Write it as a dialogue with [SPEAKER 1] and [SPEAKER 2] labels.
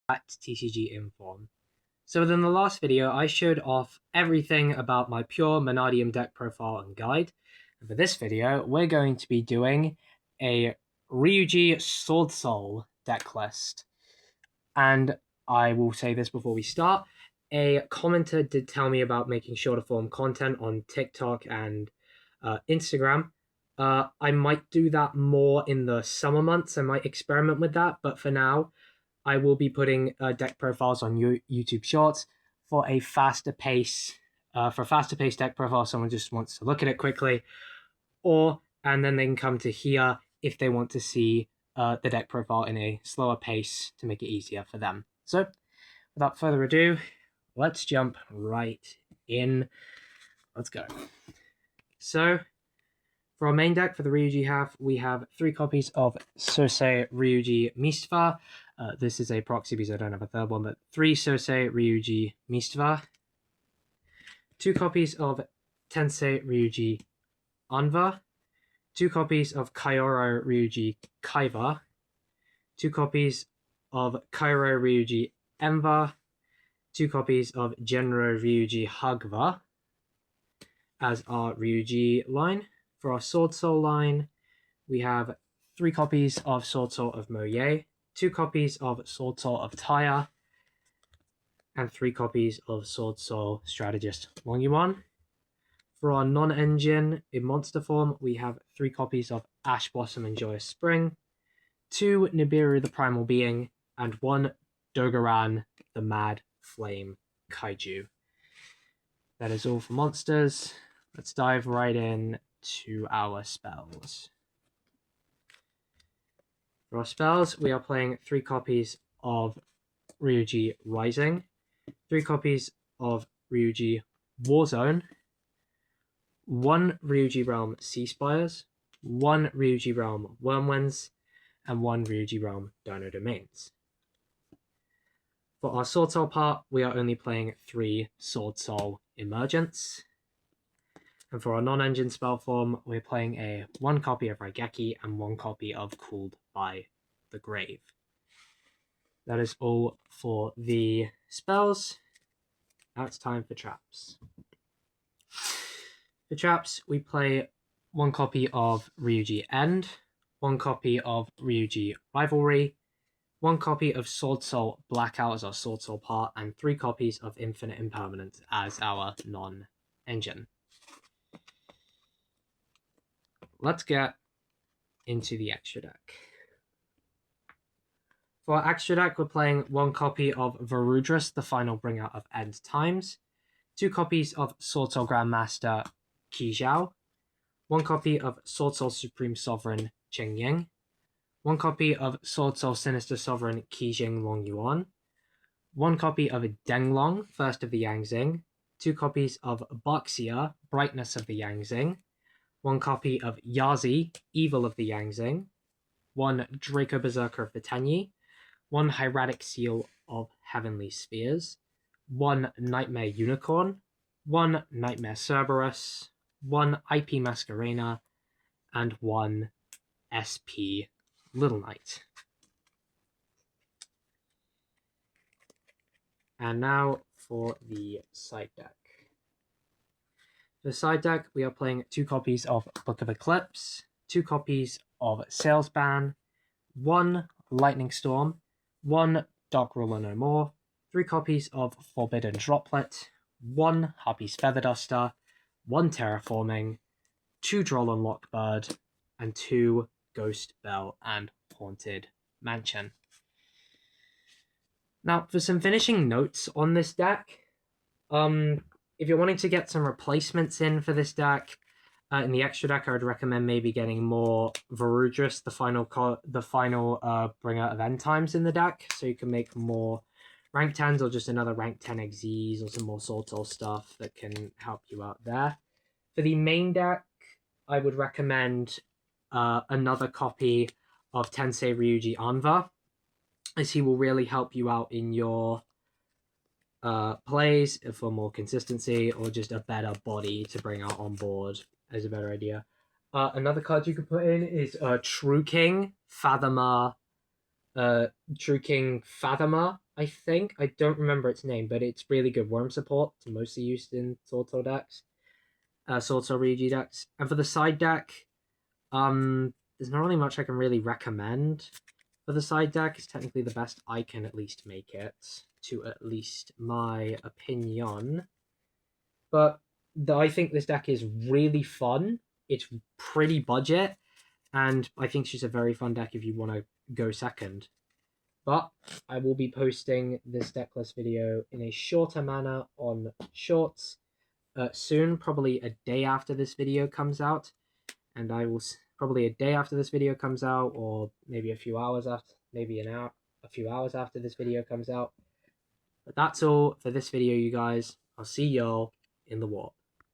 [SPEAKER 1] at TCG Inform. So within the last video, I showed off everything about my pure Monadium deck profile and guide. And for this video, we're going to be doing a Ryu-Ge Swordsoul deck list. And I will say this before we start. A commenter did tell me about making shorter form content on TikTok and Instagram. I might do that more in the summer months. I might experiment with that, but for now, I will be putting deck profiles on YouTube Shorts for a faster pace. For a faster paced deck profile, someone just wants to look at it quickly, and then they can come to here if they want to see the deck profile in a slower pace to make it easier for them. So, without further ado, let's jump right in. Let's go. So, for our main deck, for the Ryu-Ge half, we have 3 copies of Sosei Ryu-Ge Mistva. This is a proxy because I don't have a third one, but 3 Sosei Ryu-Ge Mistva. 2 copies of Tensei Ryu-Ge Anva. 2 copies of Kaioru Ryu-Ge Kaiva. 2 copies of Kairo Ryu-Ge Enva. 2 copies of Genro Ryu-Ge Hagva as our Ryu-Ge line. For our Swordsoul line, we have 3 copies of Swordsoul of Moye, 2 copies of Swordsoul of Taya, and 3 copies of Swordsoul Strategist Longyuan. For our non-engine in monster form, we have 3 copies of Ash Blossom and Joyous Spring, 2 Nibiru the Primal Being, and 1 Dogaran the Mad Flame Kaiju. That is all for monsters. Let's dive right in to our spells. For our spells, we are playing 3 copies of Ryu-Ge Rising, 3 copies of Ryu-Ge Warzone, 1 Ryu-Ge Realm Sea Spires, 1 Ryu-Ge Realm Wyrmwinds, and 1 Ryu-Ge Realm Dino Domains. For our Swordsoul part, we are only playing 3 Swordsoul Emergence. And for our non-engine spell form, we're playing 1 copy of Raigeki and 1 copy of Cooled by the Grave. That is all for the spells. Now it's time for traps. For traps, we play 1 copy of Ryu-Ge End, 1 copy of Ryu-Ge Rivalry, 1 copy of Swordsoul Blackout as our Swordsoul part, and 3 copies of Infinite Impermanence as our non-engine. Let's get into the extra deck. For our extra deck, we're playing 1 copy of Varudras, the Final Bringer of End Times, 2 copies of Swordsoul Grandmaster Qi 1 copy of Swordsoul Supreme Sovereign Cheng Ying, 1 copy of Swordsoul Sinister Sovereign Qijing Longyuan, 1 copy of Denglong, First of the Yangzing, 2 copies of Baxia, Brightness of the Yangzing, 1 copy of Yazi, Evil of the Yangzing, 1 Draco Berserker of the Tenyi, 1 Hieratic Seal of Heavenly Spheres, 1 Nightmare Unicorn, 1 Nightmare Cerberus, 1 IP Masquerena, and 1 SP Little Knight. And now for the side deck. For the side deck, we are playing 2 copies of Book of Eclipse, 2 copies of Salesban, 1 Lightning Storm, 1 Dark Ruler No More, 3 copies of Forbidden Droplet, 1 Harpy's Feather Duster, 1 Terraforming, 2 Droll and Lockbird, and 2 Ghost Bell and Haunted Mansion. Now, for some finishing notes on this deck, if you're wanting to get some replacements in for this deck, in the extra deck, I would recommend maybe getting more Varudras, the final bringer of End Times in the deck, so you can make more rank 10s or just another rank 10 XZs or some more Swordsoul stuff that can help you out there. For the main deck, I would recommend another copy of Tensei Ryu-Ge Anva, as he will really help you out in your plays for more consistency or just a better body to bring out on board is a better idea. Another card you could put in is True King, Fathomer, True King Fathoma, I think. I don't remember its name, but it's really good worm support. It's mostly used in Swordsoul decks. Swordsoul Ryu-Ge decks. And for the side deck, there's not really much I can really recommend for the side deck. It's technically the best I can at least make it, to at least my opinion. But I think this deck is really fun. It's pretty budget, and I think it's just a very fun deck if you want to go second. But I will be posting this decklist video in a shorter manner on Shorts soon, probably a day after this video comes out. And I will probably a day after this video comes out, or maybe a few hours after, maybe an hour, a few hours after this video comes out. But that's all for this video, you guys. I'll see y'all in the war.